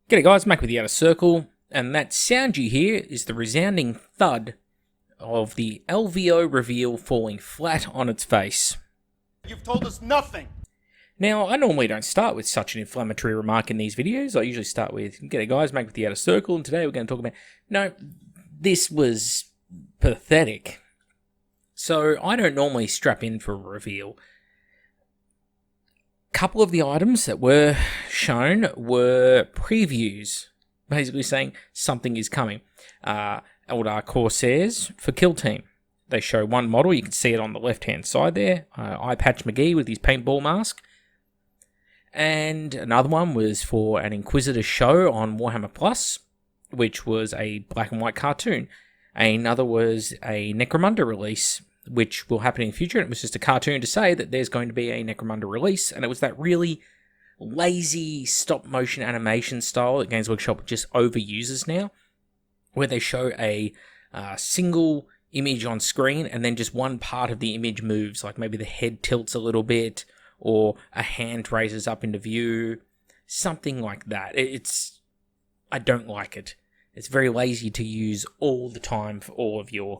G'day guys, Mac with the Outer Circle, and that sound you hear is the resounding thud of the LVO reveal falling flat on its face. You've told us nothing! Now, I normally don't start with such an inflammatory remark in these videos. I usually start with, g'day guys, Mac with the Outer Circle, and today we're going to talk about... No, this was pathetic. So, I don't normally strap in for a reveal. Couple of the items that were shown were previews, basically saying something is coming. Eldar Corsairs for Kill Team. They show one model, you can see it on the left-hand side there, Eye Patch McGee with his paintball mask. And another one was for an Inquisitor show on Warhammer Plus, which was a black and white cartoon. Another was a Necromunda release, which will happen in the future, and it was just a cartoon to say that there's going to be a Necromunda release, and it was that really lazy stop-motion animation style that Games Workshop just overuses now, where they show a single image on screen, and then just one part of the image moves, like maybe the head tilts a little bit, or a hand raises up into view, something like that. I don't like it. It's very lazy to use all the time for all of your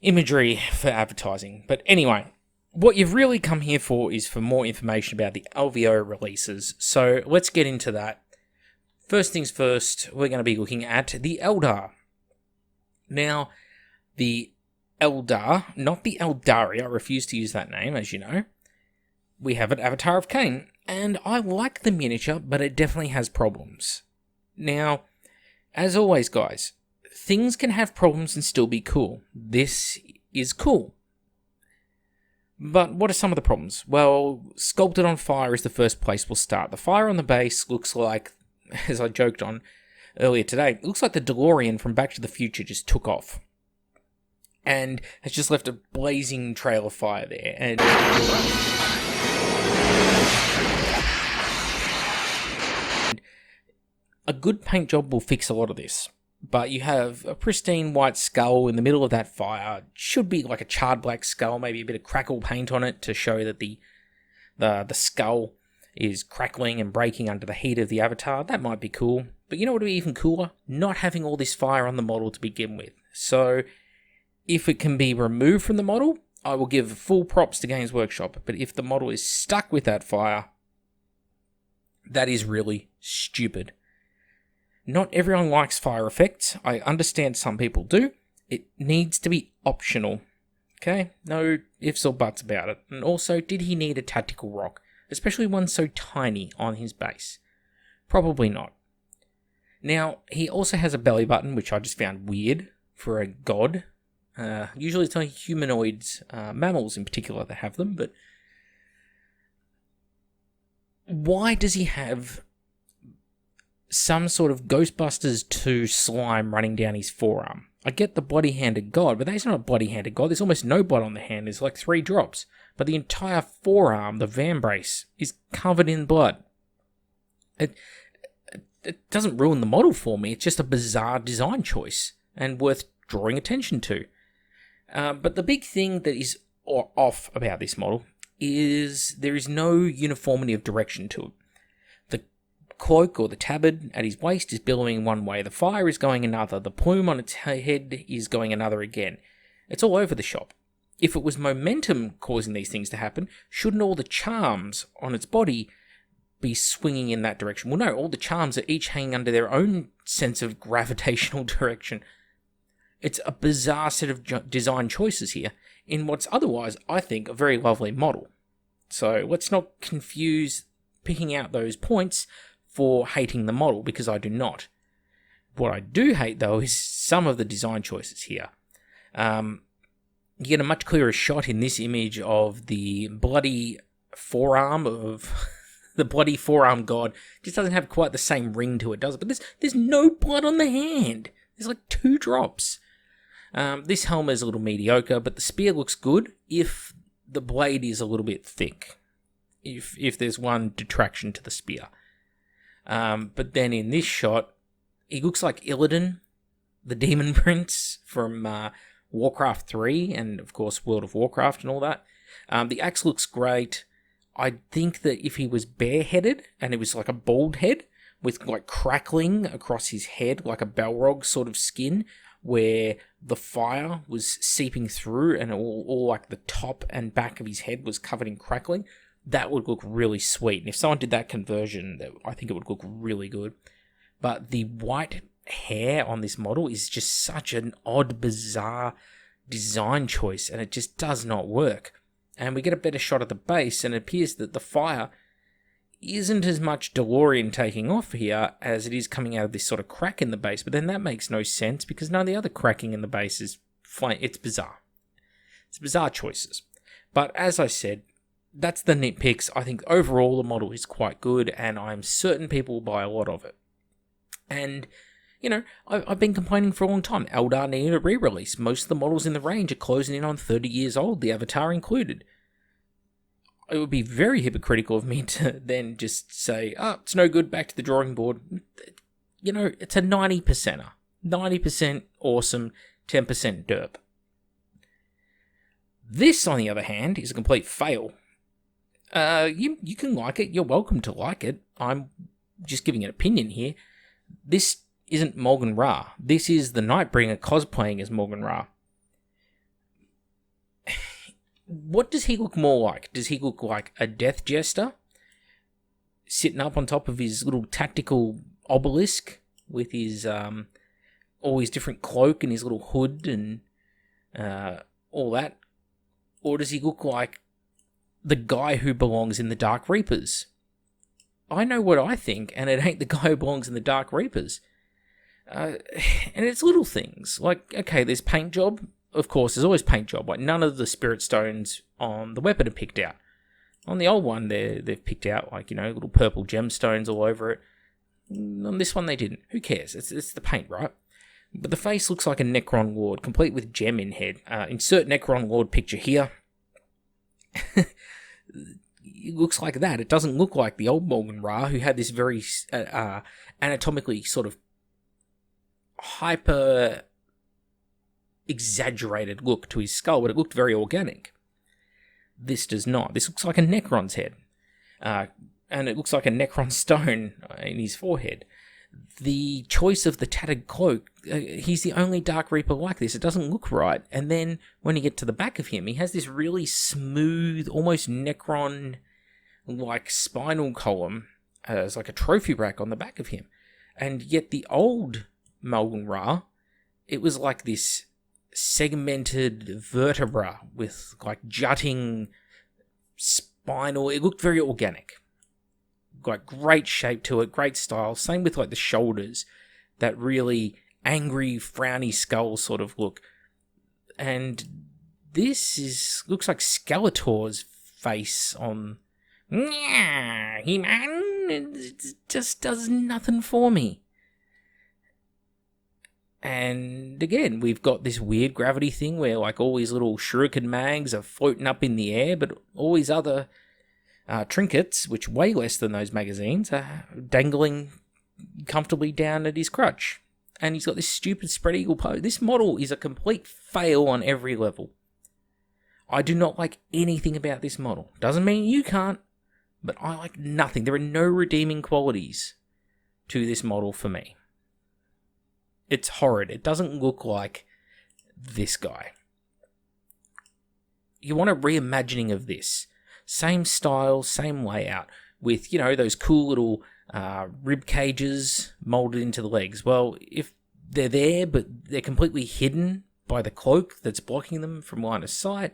imagery for advertising. But anyway, what you've really come here for is for more information about the LVO releases. So let's get into that. First things first, we're going to be looking at the Eldar. Now, the Eldar, not the Eldari, I refuse to use that name, as you know. We have an Avatar of Cain, and I like the miniature, but it definitely has problems. Now, as always, guys, things can have problems and still be cool. This is cool. But what are some of the problems? Well, Sculpted on Fire is the first place we'll start. The fire on the base looks like, as I joked on earlier today, it looks like the DeLorean from Back to the Future just took off. And has just left a blazing trail of fire there. And a good paint job will fix a lot of this. But you have a pristine white skull in the middle of that fire. It should be like a charred black skull, maybe a bit of crackle paint on it to show that the skull is crackling and breaking under the heat of the avatar. That might be cool. But you know what would be even cooler? Not having all this fire on the model to begin with. So, if it can be removed from the model, I will give full props to Games Workshop. But if the model is stuck with that fire, that is really stupid. Not everyone likes fire effects. I understand some people do. It needs to be optional. Okay? No ifs or buts about it. And also, did he need a tactical rock? Especially one so tiny on his base. Probably not. Now, he also has a belly button, which I just found weird for a god. Usually it's only humanoids, mammals in particular, that have them, but why does he have some sort of Ghostbusters 2 slime running down his forearm? I get the bloody-handed god, but that's not a bloody-handed god. There's almost no blood on the hand. There's like 3 drops. But the entire forearm, the vambrace, is covered in blood. It doesn't ruin the model for me. It's just a bizarre design choice and worth drawing attention to. But the big thing that is off about this model is there is no uniformity of direction to it. Cloak or the tabard at his waist is billowing one way, the fire is going another, the plume on its head is going another again. It's all over the shop. If it was momentum causing these things to happen, shouldn't all the charms on its body be swinging in that direction? Well, no, all the charms are each hanging under their own sense of gravitational direction. It's a bizarre set of design choices here in what's otherwise, I think, a very lovely model. So let's not confuse picking out those points for hating the model, because I do not. What I do hate, though, is some of the design choices here. You get a much clearer shot in this image of the bloody forearm of the bloody forearm god. It just doesn't have quite the same ring to it, does it? But there's no blood on the hand. There's like 2 drops. This helmet is a little mediocre, but the spear looks good if the blade is a little bit thick. If there's one detraction to the spear. But then in this shot, he looks like Illidan, the Demon Prince from Warcraft 3, and of course World of Warcraft and all that. The axe looks great. I think that if he was bareheaded, and it was like a bald head, with like crackling across his head, like a Balrog sort of skin, where the fire was seeping through and all like the top and back of his head was covered in crackling. That would look really sweet. And if someone did that conversion, I think it would look really good. But the white hair on this model is just such an odd, bizarre design choice, and it just does not work. And we get a better shot at the base, and it appears that the fire isn't as much DeLorean taking off here as it is coming out of this sort of crack in the base. But then that makes no sense because none of the other cracking in the base is fine. It's bizarre. It's bizarre choices. But as I said, that's the nitpicks. I think overall the model is quite good, and I'm certain people will buy a lot of it. And, you know, I've been complaining for a long time. Eldar needed a re-release. Most of the models in the range are closing in on 30 years old, the Avatar included. It would be very hypocritical of me to then just say, it's no good, back to the drawing board. You know, it's a 90%er. 90% awesome, 10% derp. This, on the other hand, is a complete fail. You can like it. You're welcome to like it. I'm just giving an opinion here. This isn't Morgan Ra. This is the Nightbringer cosplaying as Morgan Ra. What does he look more like? Does he look like a death jester sitting up on top of his little tactical obelisk with his all his different cloak and his little hood and all that? Or does he look like the guy who belongs in the Dark Reapers? I know what I think, and it ain't the guy who belongs in the Dark Reapers. And it's little things. Like, okay, there's paint job. Of course, there's always paint job. Like, none of the spirit stones on the weapon are picked out. On the old one, they've picked out, like, you know, little purple gemstones all over it. On this one, they didn't. Who cares? It's the paint, right? But the face looks like a Necron Lord, complete with gem in head. Insert Necron Lord picture here. It looks like that. It doesn't look like the old Morgan Ra, who had this very anatomically sort of hyper exaggerated look to his skull, but it looked very organic. This does not. This looks like a Necron's head. And it looks like a Necron stone in his forehead. The choice of the tattered cloak, he's the only Dark Reaper like this. It doesn't look right. And then when you get to the back of him, he has this really smooth, almost Necron-like spinal column as like a trophy rack on the back of him. And yet the old Morgan Ra, it was like this segmented vertebra with like jutting spinal. It looked very organic. Like great shape to it, great style. Same with like the shoulders, that really angry, frowny skull sort of look. And this looks like Skeletor's face on He-Man. It just does nothing for me. And again, we've got this weird gravity thing where like all these little shuriken mags are floating up in the air, but all these other trinkets, which weigh less than those magazines, are dangling comfortably down at his crutch. And he's got this stupid spread eagle pose. This model is a complete fail on every level. I do not like anything about this model. Doesn't mean you can't, but I like nothing. There are no redeeming qualities to this model for me. It's horrid. It doesn't look like this guy. You want a reimagining of this. Same style, same layout, with, you know, those cool little rib cages molded into the legs. Well, if they're there, but they're completely hidden by the cloak that's blocking them from line of sight,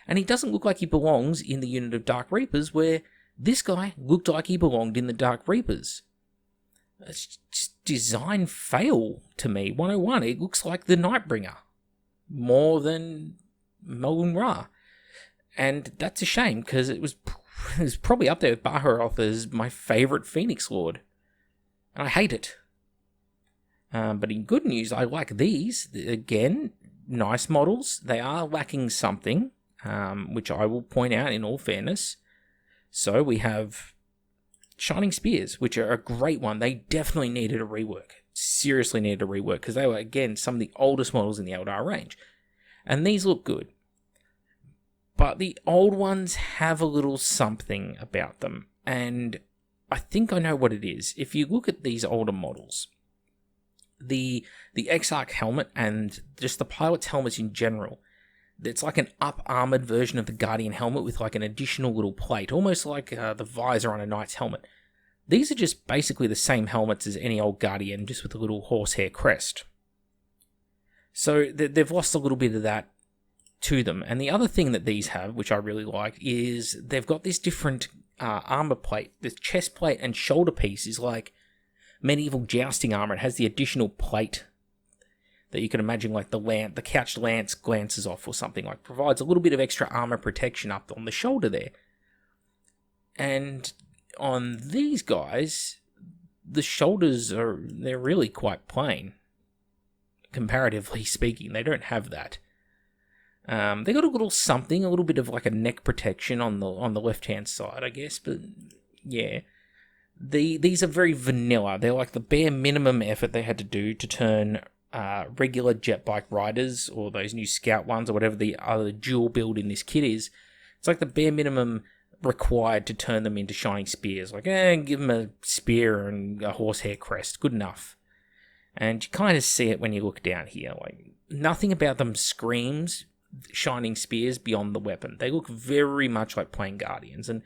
and he doesn't look like he belongs in the unit of Dark Reapers, where this guy looked like he belonged in the Dark Reapers. It's just design fail to me, 101. It looks like the Nightbringer more than Morgan Ra. And that's a shame, because it was probably up there with Baharoth as my favourite Phoenix Lord. And I hate it. But in good news, I like these. Again, nice models. They are lacking something, which I will point out in all fairness. So we have Shining Spears, which are a great one. They definitely needed a rework. Seriously needed a rework, because they were, again, some of the oldest models in the Eldar range. And these look good. But the old ones have a little something about them. And I think I know what it is. If you look at these older models, the Exarch helmet and just the pilot's helmets in general, it's like an up-armored version of the Guardian helmet with like an additional little plate, almost like the visor on a knight's helmet. These are just basically the same helmets as any old Guardian, just with a little horsehair crest. So they've lost a little bit of that to them. And the other thing that these have, which I really like, is they've got this different armor plate. The chest plate and shoulder piece is like medieval jousting armor. It has the additional plate that you can imagine, like the couched lance glances off or something, like provides a little bit of extra armor protection up on the shoulder there. And on these guys, the shoulders they're really quite plain, comparatively speaking. They don't have that. They got a little something, a little bit of like a neck protection on the left hand side, I guess. But yeah, these are very vanilla. They're like the bare minimum effort they had to do to turn regular jet bike riders, or those new scout ones, or whatever the other dual build in this kit is. It's like the bare minimum required to turn them into shining spears. Like, give them a spear and a horsehair crest, good enough. And you kind of see it when you look down here. Like, nothing about them screams shining spears beyond the weapon. They look very much like plain Guardians. And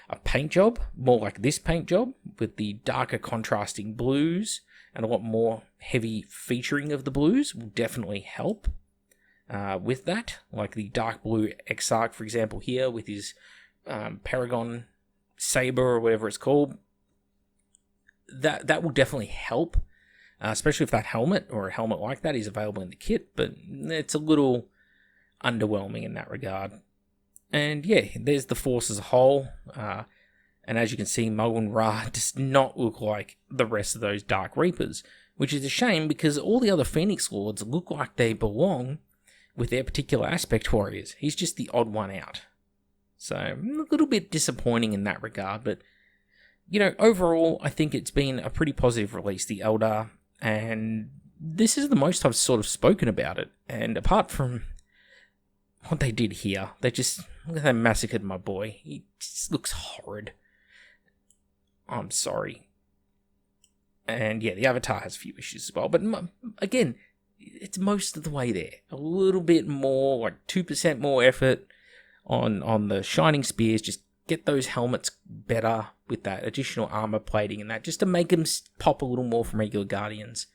a paint job, more like this paint job, with the darker contrasting blues and a lot more heavy featuring of the blues, will definitely help with that. Like the dark blue Exarch, for example, here with his Paragon Saber or whatever it's called. That will definitely help, especially if that helmet or a helmet like that is available in the kit, but it's a little underwhelming in that regard. And yeah, there's the Force as a whole. And as you can see, Mogun Ra does not look like the rest of those Dark Reapers, which is a shame because all the other Phoenix Lords look like they belong with their particular aspect warriors. He's just the odd one out. So, a little bit disappointing in that regard, but, you know, overall, I think it's been a pretty positive release, the Eldar, and this is the most I've sort of spoken about it. And apart from what they did here, they massacred my boy. He just looks horrid. I'm sorry. And yeah, the Avatar has a few issues as well, but again, it's most of the way there. A little bit more, like 2% more effort on the shining spears. Just get those helmets better with that additional armor plating and that, just to make them pop a little more from regular Guardians.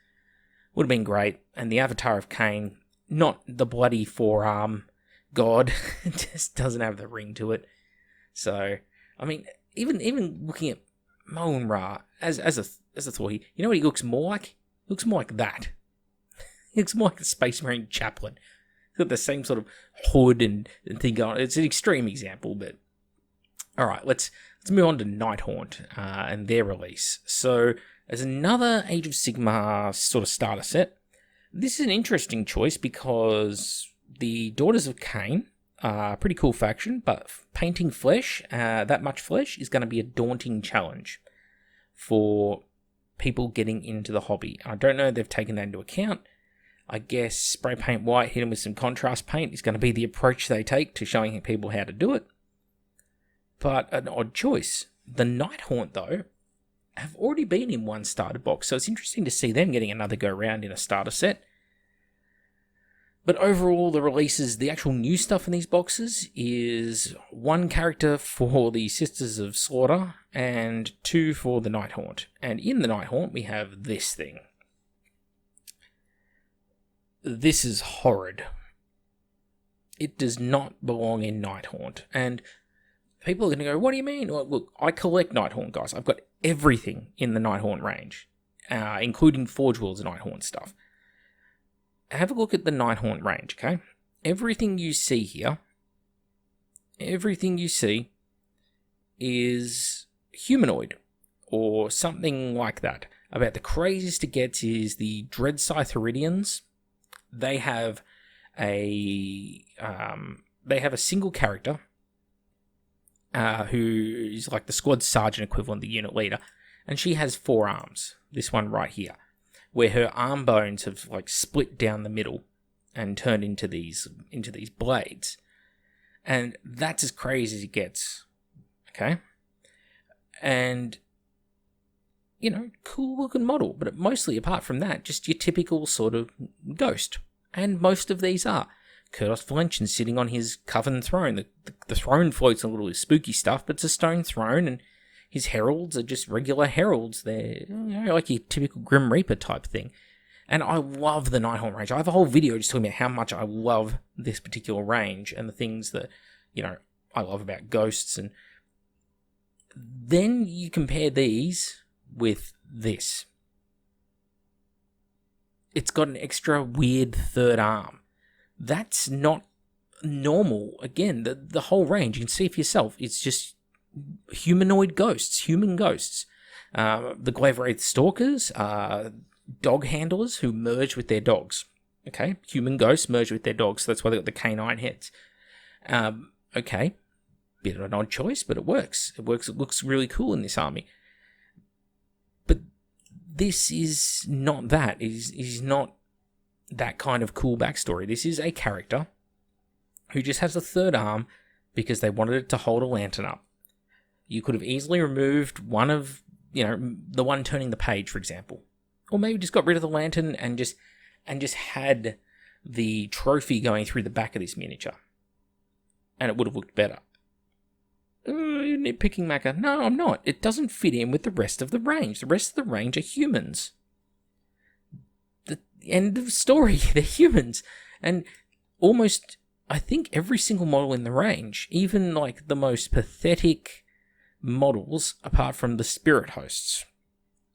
Would have been great. And the Avatar of Cain, not the bloody forearm god, just doesn't have the ring to it. So, I mean, even looking at Mogun Ra as a Thor, you know what he looks more like? He looks more like that. He looks more like a Space Marine chaplain. He's got the same sort of hood and thing going. It's an extreme example, but all right, let's move on to Nighthaunt and their release. So, as another Age of Sigmar sort of starter set, this is an interesting choice because the Daughters of Cain are a pretty cool faction, but painting flesh, that much flesh, is going to be a daunting challenge for people getting into the hobby. I don't know if they've taken that into account. I guess spray paint white, hit them with some contrast paint is going to be the approach they take to showing people how to do it. But an odd choice. The Nighthaunt, though, have already been in one starter box, so it's interesting to see them getting another go round in a starter set. But overall, the releases, the actual new stuff in these boxes is 1 character for the Sisters of Slaughter and 2 for the Nighthaunt. And in the Nighthaunt, we have this thing. This is horrid. It does not belong in Nighthaunt. And people are going to go, what do you mean? Well, look, I collect Nighthaunt, guys. I've got everything in the Nighthaunt range, including Forge World's Nighthaunt stuff. Have a look at the Nighthaunt range, okay? Everything you see here, everything you see is humanoid or something like that. About the craziest it gets is the Dread Scytheridians. They have a single character who is like the squad sergeant equivalent, the unit leader, and she has 4 arms. This one right here, where her arm bones have like split down the middle and turned into these blades. And that's as crazy as it gets. Okay? And cool looking model. But mostly, apart from that, just your typical sort of ghost. And most of these are. Kurtos Valentin sitting on his coven throne. The throne floats a little spooky stuff, but it's a stone throne, and his heralds are just regular heralds. They're like your typical Grim Reaper type thing. And I love the Nighthaunt range. I have a whole video just talking about how much I love this particular range and the things that, I love about ghosts. And then you compare these with this. It's got an extra weird third arm. That's not normal. Again, the whole range, you can see for yourself, it's just humanoid ghosts, human ghosts. The Glaveraith Stalkers are dog handlers who merge with their dogs. Okay, human ghosts merge with their dogs, so that's why they got the canine heads. Okay, bit of an odd choice, but it works. It looks really cool in this army. But this is not that. Is not that kind of cool backstory. This is a character who just has a third arm because they wanted it to hold a lantern up. You could have easily removed one of, the one turning the page, for example. Or maybe just got rid of the lantern and just had the trophy going through the back of this miniature. And it would have looked better. You're nitpicking, Macca. No, I'm not. It doesn't fit in with the rest of the range. The rest of the range are humans. The end of story. They're humans. And almost, I think, every single model in the range, even like the most pathetic models, apart from the spirit hosts,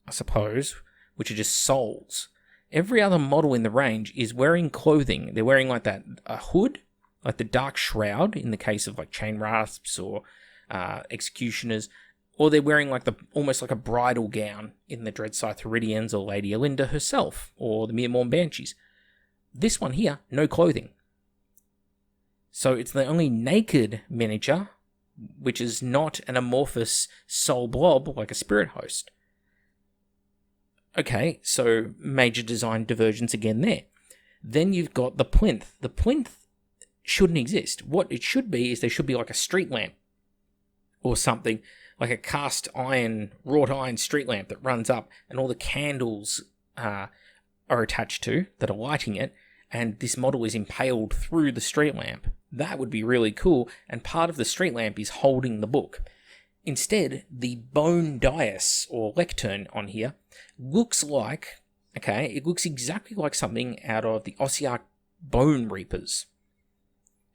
I suppose, which are just souls. Every other model in the range is wearing clothing. They're wearing like a hood, like the Dark Shroud in the case of like Chain Rasps or Executioners, or they're wearing like almost like a bridal gown in the Dreadscythe Heridians or Lady Alinda herself or the Mirmorn Banshees. This one here, no clothing. So it's the only naked miniature, which is not an amorphous soul blob like a spirit host. Okay, so major design divergence again there. Then you've got the plinth. The plinth shouldn't exist. What it should be is there should be like a street lamp or something, like a cast iron, wrought iron street lamp that runs up and all the candles are attached to that are lighting it, and this model is impaled through the street lamp. That would be really cool, and part of the street lamp is holding the book. Instead, the bone dais, or lectern on here, looks like, it looks exactly like something out of the Ossiarch Bone Reapers.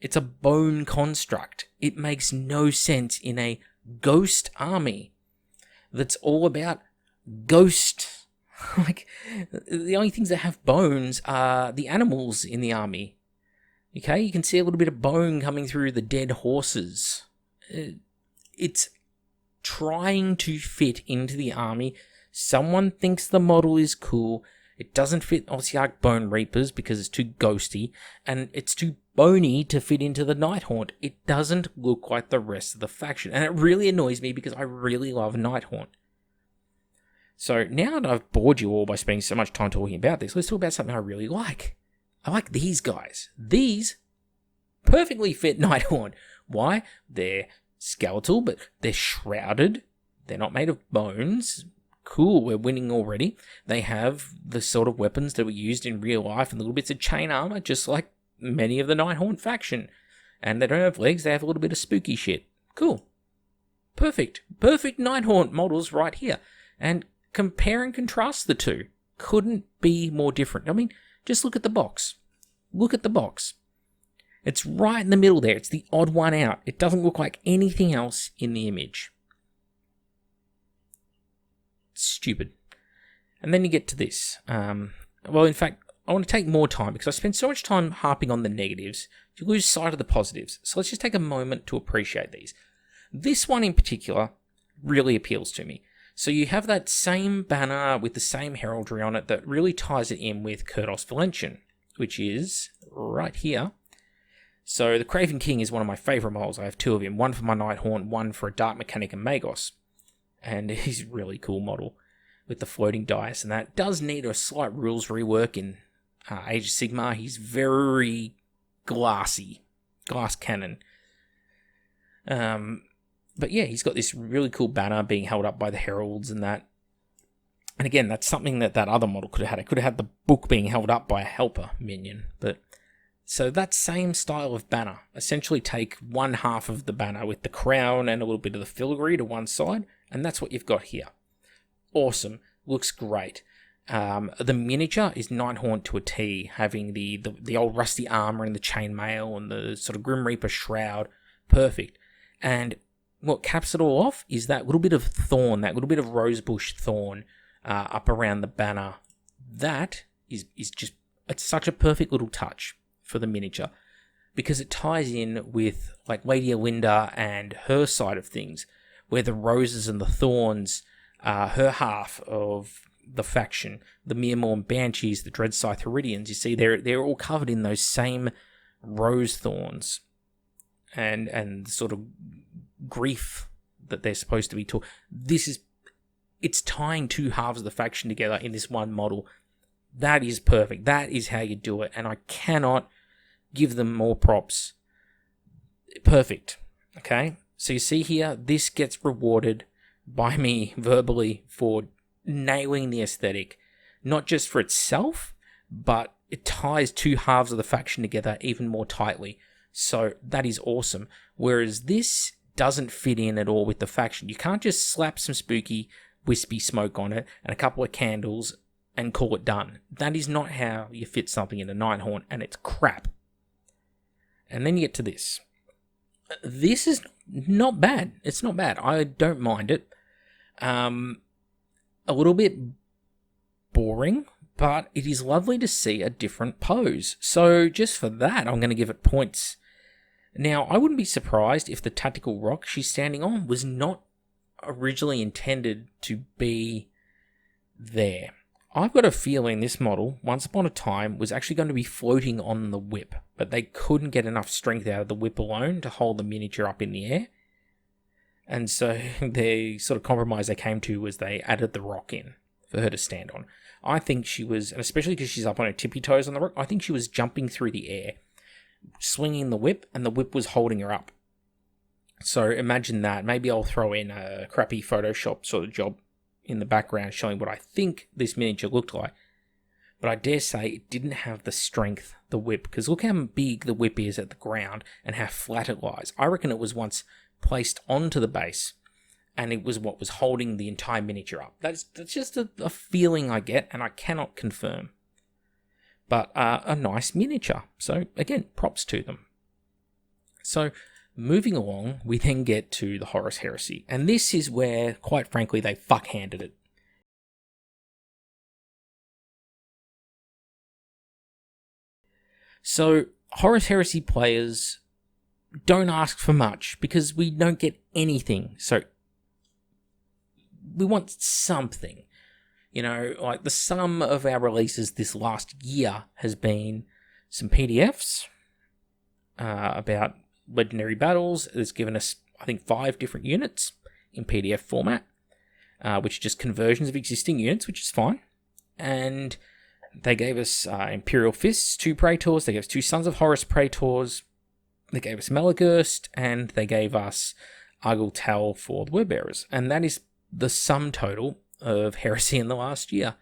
It's a bone construct. It makes no sense in a ghost army that's all about ghost. Like, the only things that have bones are the animals in the army. Okay, you can see a little bit of bone coming through the dead horses. It's trying to fit into the army. Someone thinks the model is cool. It doesn't fit Ossiarch Bone Reapers because it's too ghosty, and it's too bony to fit into the Nighthaunt. It doesn't look like the rest of the faction, and it really annoys me because I really love Nighthaunt. So now that I've bored you all by spending so much time talking about this, let's talk about something I really like. I like these guys. These perfectly fit Nighthaunt. Why? They're skeletal, but they're shrouded. They're not made of bones. Cool, we're winning already. They have the sort of weapons that were used in real life and little bits of chain armor, just like many of the Nighthaunt faction. And they don't have legs, they have a little bit of spooky shit. Cool. Perfect. Perfect Nighthaunt models right here. And compare and contrast the two. Couldn't be more different. I mean, just look at the box. Look at the box. It's right in the middle there. It's the odd one out. It doesn't look like anything else in the image. Stupid. And then you get to this. Well, in fact, I want to take more time because I spend so much time harping on the negatives. You lose sight of the positives. So let's just take a moment to appreciate these. This one in particular really appeals to me. So you have that same banner with the same heraldry on it that really ties it in with Kurtos Valentin, which is right here. So the Craven King is one of my favourite models. I have two of him, one for my Nighthaunt, one for a Dark Mechanic and Magos. And he's a really cool model with the floating dice, and that does need a slight rules rework in Age of Sigmar. He's very glassy, glass cannon. But yeah, he's got this really cool banner being held up by the heralds and that. And again, that's something that other model could have had. It could have had the book being held up by a helper minion. But so that same style of banner, essentially take one half of the banner with the crown and a little bit of the filigree to one side, and that's what you've got here. Awesome. Looks great. The miniature is Nighthaunt to a T, having the old rusty armor and the chainmail and the sort of Grim Reaper shroud. Perfect. And what caps it all off is that little bit of thorn, that little bit of rosebush thorn up around the banner. That is just, it's such a perfect little touch for the miniature, because it ties in with like Lady Olinda and her side of things, where the roses and the thorns are her half of the faction. The Mirmorn Banshees, the Dread Scythe Heridians, you see they're all covered in those same rose thorns and sort of grief that they're supposed to be taught. It's tying two halves of the faction together in this one model. That is perfect. That is how you do it, and I cannot give them more props. Perfect. Okay? So you see here, this gets rewarded by me verbally for nailing the aesthetic, not just for itself, but it ties two halves of the faction together even more tightly. So that is awesome. Whereas this doesn't fit in at all with the faction. You can't just slap some spooky, wispy smoke on it and a couple of candles and call it done. That is not how you fit something in a Nighthaunt, and it's crap. And then you get to this. This is not bad. It's not bad. I don't mind it. A little bit boring, but it is lovely to see a different pose. So just for that, I'm going to give it points. Now, I wouldn't be surprised if the tactical rock she's standing on was not originally intended to be there. I've got a feeling this model, once upon a time, was actually going to be floating on the whip, but they couldn't get enough strength out of the whip alone to hold the miniature up in the air. And so the sort of compromise they came to was they added the rock in for her to stand on. I think she was, and especially because she's up on her tippy toes on the rock, I think she was jumping through the air, swinging the whip, and the whip was holding her up. So imagine that. Maybe I'll throw in a crappy Photoshop sort of job in the background showing what I think this miniature looked like. But I dare say it didn't have the strength, the whip, because look how big the whip is at the ground and how flat it lies. I reckon it was once placed onto the base, and it was what was holding the entire miniature up. That's just a feeling I get, and I cannot confirm. But a nice miniature. So again, props to them. So moving along, we then get to the Horus Heresy, and this is where, quite frankly, they fuck-handed it. So Horus Heresy players don't ask for much because we don't get anything. So we want something. You know, like the sum of our releases this last year has been some PDFs about legendary battles. It's given us, I think, 5 different units in PDF format, which are just conversions of existing units, which is fine. And they gave us Imperial Fists, 2 Praetors. They gave us 2 Sons of Horus Praetors. They gave us Melagurst, and they gave us Argyle Tal for the Wordbearers. And that is the sum total of Heresy in the last year.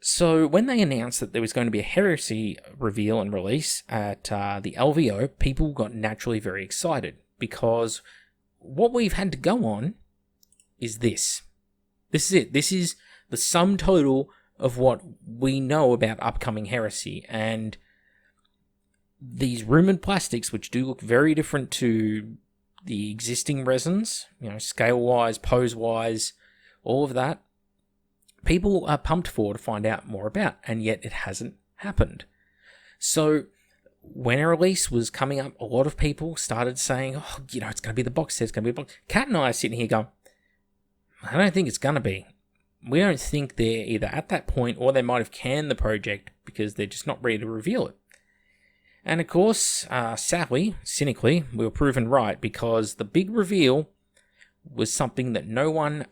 So when they announced that there was going to be a Heresy reveal and release at the LVO, people got naturally very excited, because what we've had to go on is this. This is it. This is the sum total of what we know about upcoming Heresy, and these rumored plastics, which do look very different to the existing resins, you know, scale-wise, pose-wise, all of that, people are pumped for to find out more about, and yet it hasn't happened. So when a release was coming up, a lot of people started saying, oh, you know, it's going to be the box set, it's going to be the box. Kat and I are sitting here going, I don't think it's going to be. We don't think they're either at that point, or they might have canned the project because they're just not ready to reveal it. And of course, sadly, cynically, we were proven right, because the big reveal was something that no one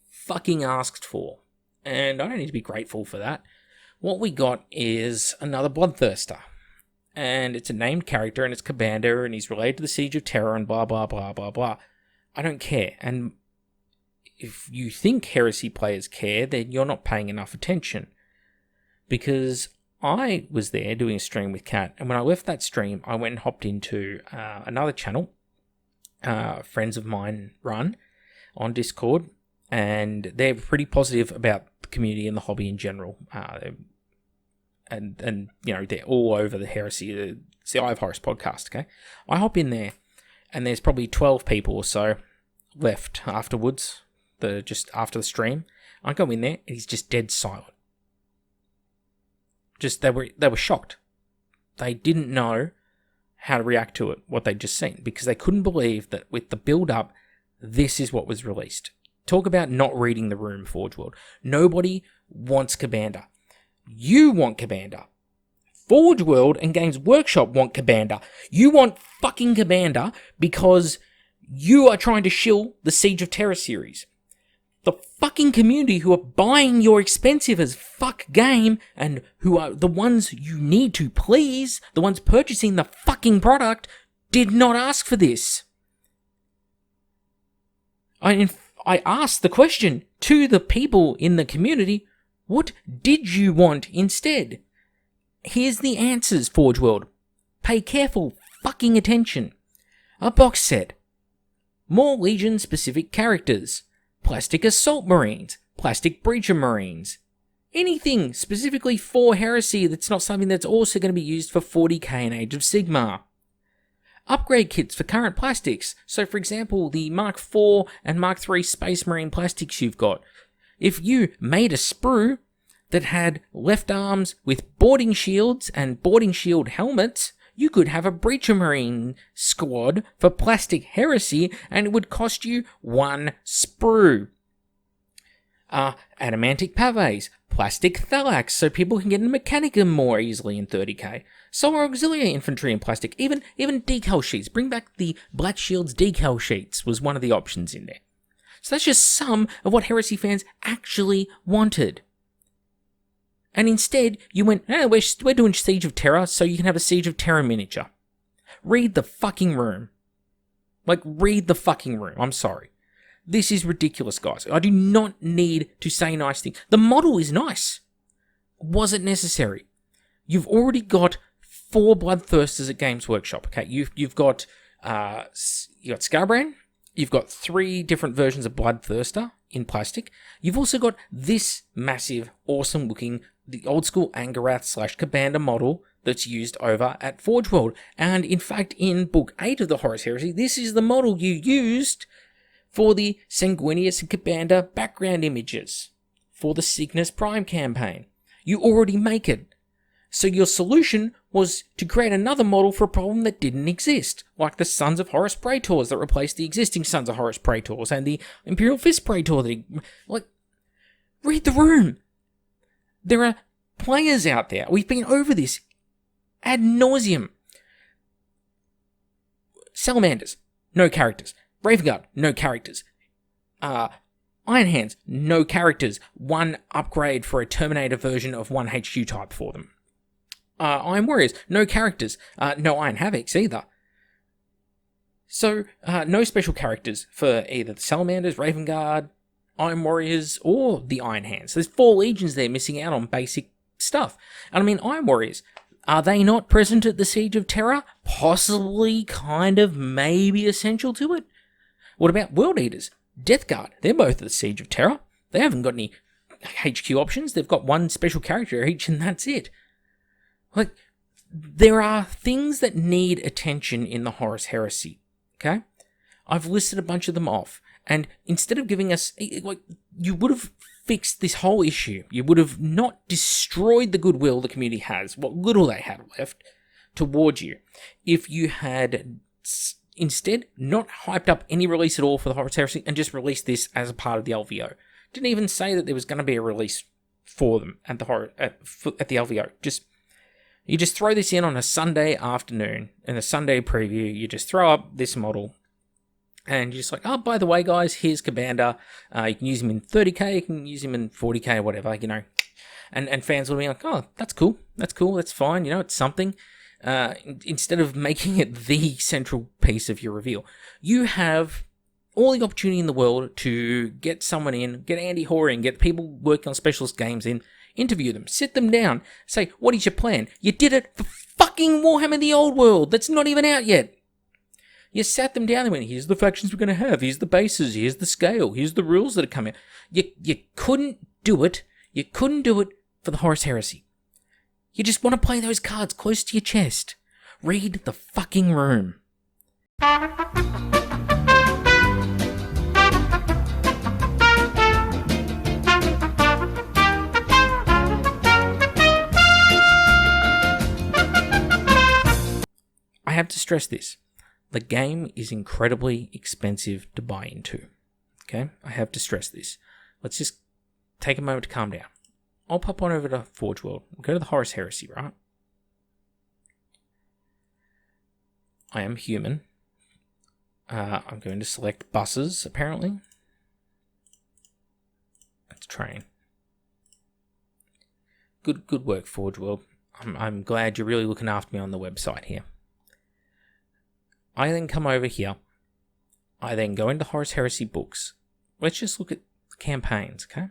fucking asked for. And I don't need to be grateful for that. What we got is another Bloodthirster. And it's a named character, and it's Commander, and he's related to the Siege of Terror, and blah, blah, blah, blah, blah. I don't care. And if you think Heresy players care, then you're not paying enough attention. Because I was there doing a stream with Kat, and when I left that stream, I went and hopped into another channel friends of mine run on Discord, and they're pretty positive about the community and the hobby in general. And you know, they're all over the Heresy. It's the Eye of Horus podcast, okay? I hop in there, and there's probably 12 people or so left afterwards, just after the stream. I go in there, and he's just dead silent. Just, they were shocked. They didn't know how to react to it, what they'd just seen, because they couldn't believe that with the build-up, this is what was released. Talk about not reading the room, Forge World. Nobody wants Commander. You want Commander. Forge World and Games Workshop want Commander. You want fucking Commander because you are trying to shill the Siege of Terra series. The fucking community who are buying your expensive as fuck game and who are the ones you need to please, the ones purchasing the fucking product, did not ask for this. I asked the question to the people in the community, what did you want instead? Here's the answers, Forge World. Pay careful fucking attention. A box set. More Legion-specific characters. Plastic Assault Marines. Plastic Breacher Marines. Anything specifically for Heresy that's not something that's also going to be used for 40k and Age of Sigmar. Upgrade kits for current plastics. So, for example, the Mark IV and Mark III Space Marine plastics you've got. If you made a sprue that had left arms with boarding shields and boarding shield helmets, you could have a Breacher Marine squad for plastic Heresy, and it would cost you 1 sprue. Adamantic pavés, plastic Thalax, so people can get into Mechanicum more easily in 30k. Solar Auxiliary Infantry in plastic, even decal sheets. Bring back the Black Shields decal sheets was one of the options in there. So that's just some of what Heresy fans actually wanted. And instead, you went, we're doing Siege of Terra, so you can have a Siege of Terra miniature. Read the fucking room. Read the fucking room. I'm sorry. This is ridiculous, guys. I do not need to say nice things. The model is nice. Was it necessary? You've already got 4 Bloodthirsters at Games Workshop, okay? You've got Scarbrand. You've got 3 different versions of Bloodthirster in plastic. You've also got this massive, awesome-looking, the old-school Angarath / Commander model that's used over at Forge World. And in fact, in Book 8 of the Horus Heresy, this is the model you used for the Sanguinius and Commander background images for the Cygnus Prime campaign. You already make it. So your solution was to create another model for a problem that didn't exist, like the Sons of Horus Praetors that replaced the existing Sons of Horus Praetors, and the Imperial Fist Praetor that... read the room. There are players out there. We've been over this ad nauseum. Salamanders, no characters. Raven Guard, no characters. Iron Hands, no characters. 1 upgrade for a Terminator version of 1 HQ type for them. Iron Warriors, no characters. No Iron Havocs either. So, no special characters for either the Salamanders, Raven Guard, Iron Warriors, or the Iron Hands. There's 4 legions there missing out on basic stuff. And I mean, Iron Warriors, are they not present at the Siege of Terra? Possibly, kind of, maybe essential to it. What about World Eaters? Death Guard, they're both at the Siege of Terra. They haven't got any HQ options. They've got 1 special character each, and that's it. There are things that need attention in the Horus Heresy, okay? I've listed a bunch of them off, and instead of giving us, you would have fixed this whole issue. You would have not destroyed the goodwill the community has, what little they had left, towards you, if you had instead not hyped up any release at all for the Horus Heresy and just released this as a part of the LVO. Didn't even say that there was going to be a release for them at the LVO. You just throw this in on a Sunday afternoon, in a Sunday preview, you just throw up this model, and you're just like, oh, by the way, guys, here's Commander. You can use him in 30k, you can use him in 40k, whatever, you know. And fans will be like, oh, that's cool, that's fine, you know, it's something. Instead of making it the central piece of your reveal, you have all the opportunity in the world to get someone in, get Andy Hoare in, get people working on specialist games in, interview them, sit them down, say, what is your plan? You did it for fucking Warhammer the Old World that's not even out yet. You sat them down and went, here's the factions we're going to have, here's the bases, here's the scale, here's the rules that are coming. You couldn't do it. You couldn't do it for the Horus Heresy. You just want to play those cards close to your chest. Read the fucking room. I have to stress this. The game is incredibly expensive to buy into. Okay? I have to stress this. Let's just take a moment to calm down. I'll pop on over to Forge World. We'll go to the Horus Heresy, right? I am human. I'm going to select buses, apparently. Let's train. Good work, Forge World. I'm glad you're really looking after me on the website here. I then come over here. I then go into Horus Heresy books. Let's just look at the campaigns, okay?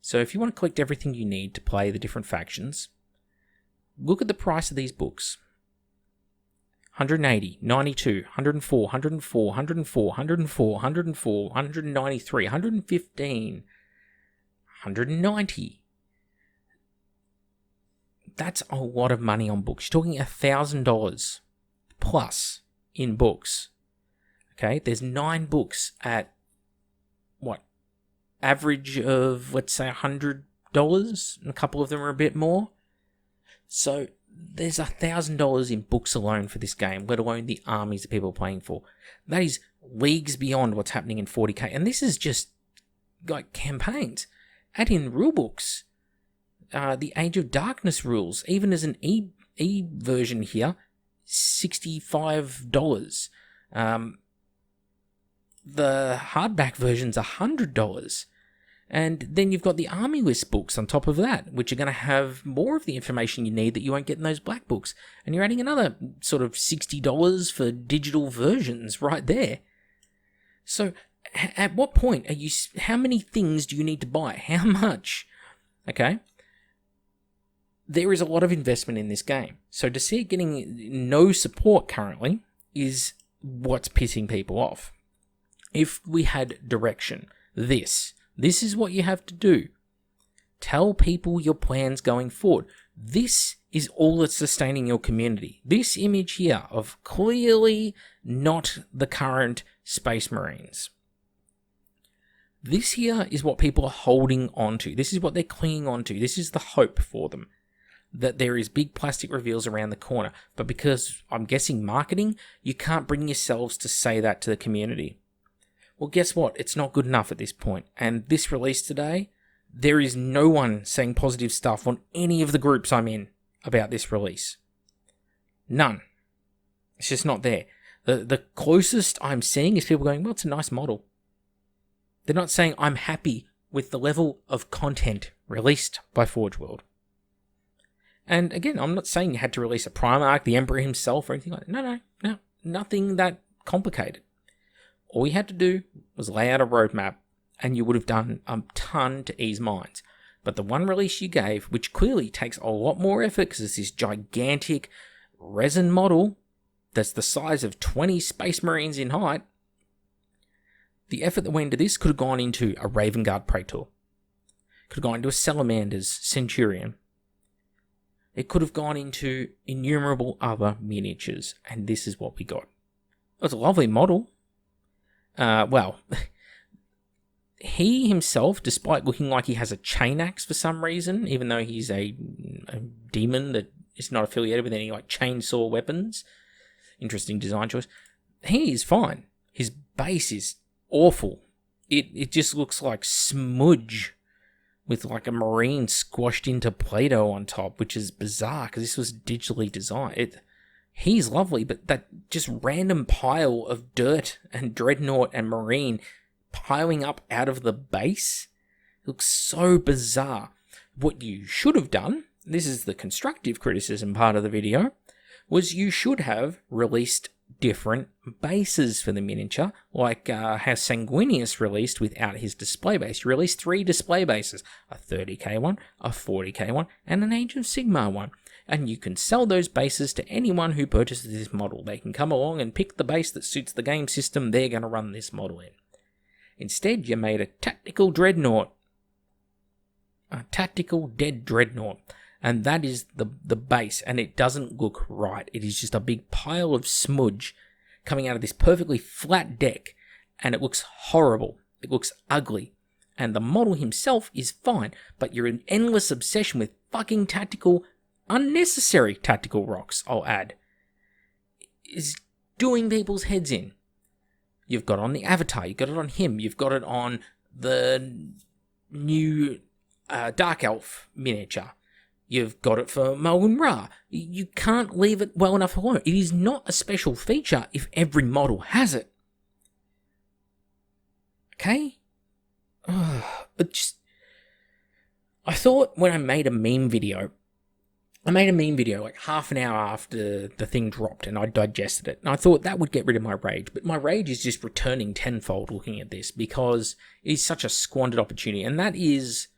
So if you want to collect everything you need to play the different factions, look at the price of these books. 180, 92, 104, 104, 104, 104, 104, 193, 115, 190. That's a lot of money on books. You're talking $1,000 plus in books. Okay, there's 9 books at what? Average of, let's say, $100, and a couple of them are a bit more. So there's $1,000 in books alone for this game, let alone the armies that people are playing for. That is leagues beyond what's happening in 40k. And this is just like campaigns. Add in rule books, the Age of Darkness rules, even as an E version here, $65. The hardback version's $100. And then you've got the army list books on top of that, which are going to have more of the information you need that you won't get in those black books. And you're adding another sort of $60 for digital versions right there. So at what point are you, how many things do you need to buy? How much? Okay. There is a lot of investment in this game. So to see it getting no support currently is what's pissing people off. If we had direction, this is what you have to do. Tell people your plans going forward. This is all that's sustaining your community. This image here of clearly not the current Space Marines. This here is what people are holding on to. This is what they're clinging on to. This is the hope for them. That there is big plastic reveals around the corner. But because, I'm guessing, marketing, you can't bring yourselves to say that to the community. Well, guess what? It's not good enough at this point. And this release today, there is no one saying positive stuff on any of the groups I'm in about this release. None. It's just not there. The closest I'm seeing is people going, well, it's a nice model. They're not saying I'm happy with the level of content released by Forge World. And again, I'm not saying you had to release a Primarch, the Emperor himself, or anything like that. No. Nothing that complicated. All you had to do was lay out a roadmap, and you would have done a ton to ease minds. But the one release you gave, which clearly takes a lot more effort because it's this gigantic resin model that's the size of 20 Space Marines in height, the effort that went into this could have gone into a Raven Guard Praetor. Could have gone into a Salamander's Centurion. It could have gone into innumerable other miniatures, and this is what we got. It was a lovely model. He himself, despite looking like he has a chain axe for some reason, even though he's a demon that is not affiliated with any like chainsaw weapons, interesting design choice, he is fine. His base is awful. It just looks like smudge with like a marine squashed into Play-Doh on top, which is bizarre because this was digitally designed. He's lovely, but that just random pile of dirt and dreadnought and marine piling up out of the base looks so bizarre. What you should have done, this is the constructive criticism part of the video, was you should have released different bases for the miniature, like how Sanguinius released without his display base. He released 3 display bases, a 30k one, a 40k one, and an Age of Sigmar one. And you can sell those bases to anyone who purchases this model. They can come along and pick the base that suits the game system they're going to run this model in. Instead, you made a tactical dreadnought. A tactical dead dreadnought. And that is the base, and it doesn't look right. It is just a big pile of smudge coming out of this perfectly flat deck, and it looks horrible. It looks ugly. And the model himself is fine, but you're in endless obsession with fucking tactical, unnecessary tactical rocks, I'll add, is doing people's heads in. You've got it on the Avatar, you've got it on him, you've got it on the new Dark Elf miniature. You've got it for Malgun Ra. You can't leave it well enough alone. It is not a special feature if every model has it. Okay? I thought when I made a meme video like half an hour after the thing dropped and I digested it. And I thought that would get rid of my rage. But my rage is just returning tenfold looking at this because it is such a squandered opportunity. And that is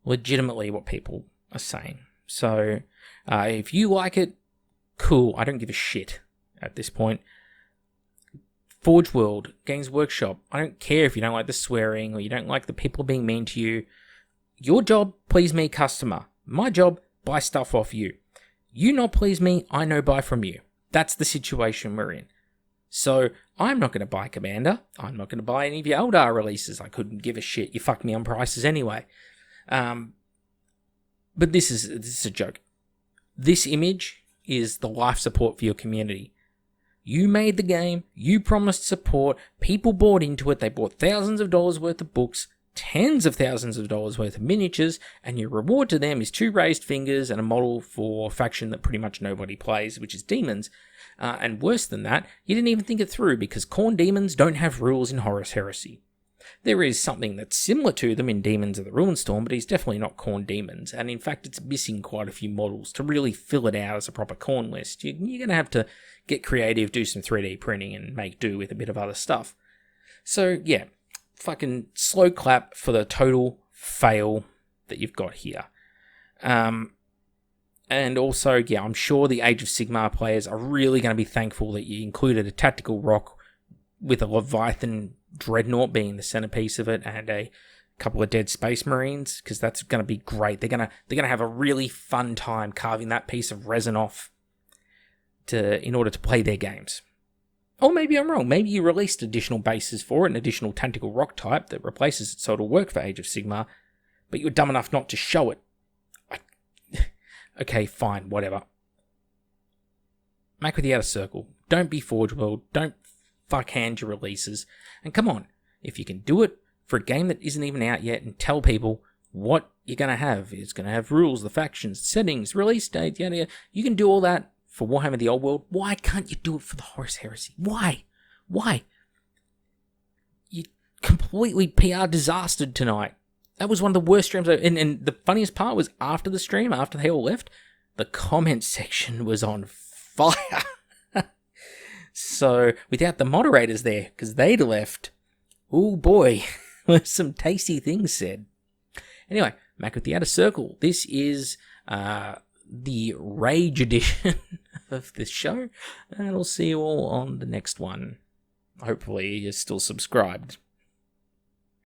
legitimately what people are saying. So if you like it, cool. I don't give a shit at this point. Forge World, Games Workshop, I don't care if you don't like the swearing or you don't like the people being mean to you. Your job, please me, customer. My job, buy stuff off you. You not please me, I no buy from you. That's the situation we're in. So I'm not going to buy Commander. I'm not going to buy any of your Eldar releases. I couldn't give a shit. You fucked me on prices anyway. But this is a joke. This image is the life support for your community. You made the game, you promised support, people bought into it, they bought thousands of dollars worth of books, tens of thousands of dollars worth of miniatures, and your reward to them is 2 raised fingers and a model for a faction that pretty much nobody plays, which is demons. And worse than that, you didn't even think it through because Khorne demons don't have rules in Horus Heresy. There is something that's similar to them in Demons of the Ruinstorm, but he's definitely not Khorne demons, and in fact it's missing quite a few models to really fill it out as a proper Khorne list. You're going to have to get creative, do some 3D printing, and make do with a bit of other stuff. So yeah, fucking slow clap for the total fail that you've got here. And also, yeah, I'm sure the Age of Sigmar players are really going to be thankful that you included a tactical rock with a Leviathan Dreadnought being the centerpiece of it, and a couple of dead Space Marines, because that's going to be great. They're gonna have a really fun time carving that piece of resin off in order to play their games. Or maybe I'm wrong. Maybe you released additional bases for it, an additional tactical rock type that replaces it, so it'll work for Age of Sigmar, but you're dumb enough not to show it. Okay, fine, whatever. Make with the Outer Circle. Don't be Forge World. Don't fuckhand your releases. And come on, if you can do it for a game that isn't even out yet and tell people what you're going to have. It's going to have rules, the factions, settings, release date, yada yada. You can do all that for Warhammer the Old World. Why can't you do it for the Horus Heresy? Why? You completely PR disastered tonight. That was one of the worst streams. And the funniest part was after the stream, after they all left, the comment section was on fire. So, without the moderators there, because they'd left, oh boy, there's some tasty things said. Anyway, back with the Outer Circle. This is the Rage edition of this show, and I'll see you all on the next one. Hopefully you're still subscribed.